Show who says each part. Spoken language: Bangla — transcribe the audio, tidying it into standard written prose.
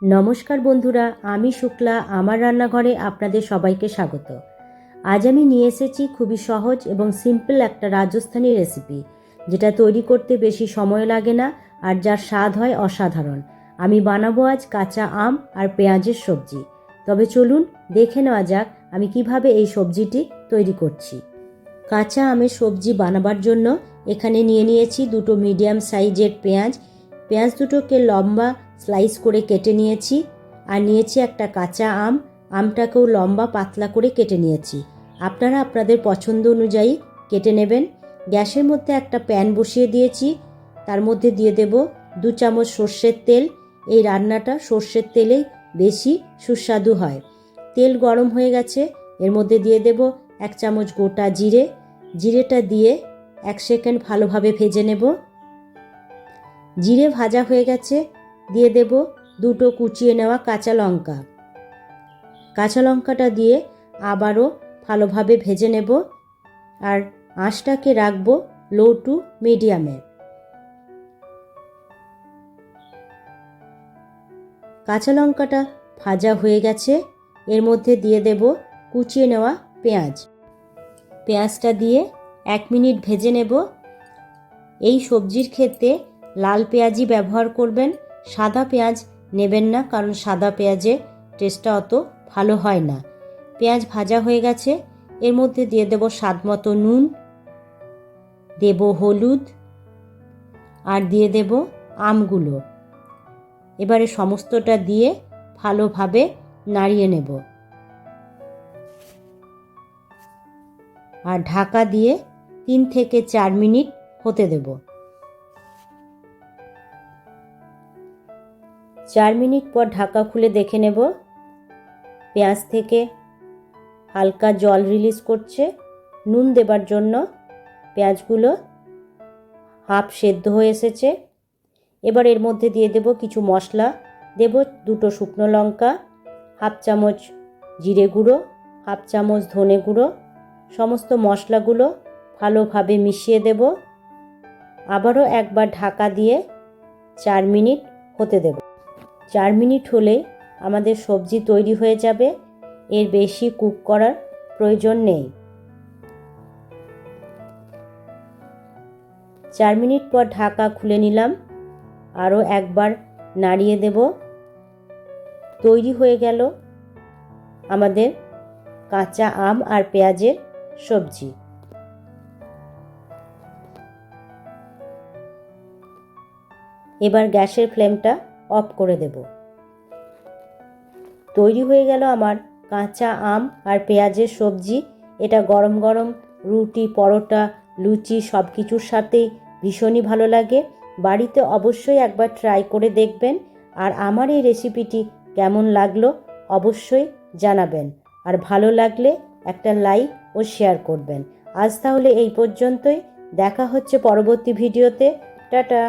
Speaker 1: নমস্কার বন্ধুরা, আমি শুক্লা আমার রান্নাঘরে আপনাদের সবাইকে স্বাগত। আজ আমি নিয়ে এসেছি খুবই সহজ এবং সিম্পল একটা রাজস্থানি রেসিপি, যেটা তৈরি করতে বেশি সময় লাগে না আর যার স্বাদ হয় অসাধারণ। আমি বানাবো আজ কাঁচা আম আর পেঁয়াজের সবজি। তবে চলুন দেখে নেওয়া যাক আমি কিভাবে এই সবজিটি তৈরি করছি। কাঁচা আমের সবজি বানাবার জন্য এখানে নিয়ে নিয়েছি দুটো মিডিয়াম সাইজের পেঁয়াজ। পেঁয়াজ দুটোকে লম্বা স্লাইস করে কেটে নিয়েছি। আর নিয়েছি একটা কাঁচা আম, আমটাকেও লম্বা পাতলা করে কেটে নিয়েছি। আপনারা আপনাদের পছন্দ অনুযায়ী কেটে নেবেন। গ্যাসের মধ্যে একটা প্যান বসিয়ে দিয়েছি, তার মধ্যে দিয়ে দেব 2 চামচ সর্ষের তেল। এই রান্নাটা সর্ষের তেলেই বেশি সুস্বাদু হয়। তেল গরম হয়ে গেছে, এর মধ্যে দিয়ে দেব 1 চামচ গোটা জিরে। জিরেটা দিয়ে 1 সেকেন্ড ভালোভাবে ভেজে নেব। জিরে ভাজা হয়ে গেছে, দিয়ে দেব দুটো কুচিয়ে নেওয়া কাঁচা লঙ্কা। কাঁচা লঙ্কাটা দিয়ে আবারও ভালোভাবে ভেজে নেব। আর আঁচটাকে রাখবো লো টু মিডিয়ামে। কাঁচা লঙ্কাটা ভাজা হয়ে গেছে, এর মধ্যে দিয়ে দেব কুচিয়ে নেওয়া পেঁয়াজ। পেঁয়াজটা দিয়ে 1 মিনিট ভেজে নেব। এই সবজির ক্ষেত্রে লাল পেঁয়াজই ব্যবহার করবেন, সাদা পেঁয়াজ নেবেন না, কারণ সাদা পেঁয়াজের টেস্টটা অত ভালো হয় না। পেঁয়াজ ভাজা হয়ে গেছে, এর মধ্যে দিয়ে দেব স্বাদ মতো নুন, দেব হলুদ আর দিয়ে দেব আমগুলো। এবারে সমস্তটা দিয়ে ভালোভাবে নাড়িয়ে নেব আর ঢাকা দিয়ে 3 থেকে 4 মিনিট হতে দেব। 4 মিনিট পর ঢাকা খুলে দেখে নেব, পেঁয়াজ থেকে হালকা জল রিলিজ করছে। নুন দেবার জন্য পেঁয়াজগুলো হাফ সেদ্ধ হয়ে এসেছে। এবার এর মধ্যে দিয়ে দেব কিছু মশলা। দেব 2টো শুকনো লঙ্কা, হাফ চামচ জিরে গুঁড়ো, হাফ চামচ ধনে গুঁড়ো। সমস্ত মশলাগুলো ভালোভাবে মিশিয়ে দেব। আবারও একবার ঢাকা দিয়ে 4 মিনিট হতে দেব। 4 মিনিট হলে আমাদের সবজি তৈরি হয়ে যাবে, এর বেশি কুক করার প্রয়োজন নেই। 4 মিনিট পর ঢাকা খুলে নিলাম, আরও একবার নাড়িয়ে দেব। তৈরি হয়ে গেল আমাদের কাঁচা আম আর পেঁয়াজের সবজি। এবার গ্যাসের ফ্লেমটা অফ করে দেব। তৈরি হয়ে গেল আমার কাঁচা আম আর পেঁয়াজের সবজি। এটা গরম গরম রুটি, পরোটা, লুচি সব কিছুর সাথেই ভীষণই ভালো লাগে। বাড়িতে অবশ্যই একবার ট্রাই করে দেখবেন। আর আমার এই রেসিপিটি কেমন লাগলো অবশ্যই জানাবেন। আর ভালো লাগলে একটা লাইক ও শেয়ার করবেন। আজ তাহলে এই পর্যন্তই, দেখা হচ্ছে পরবর্তী ভিডিওতে। টাটা।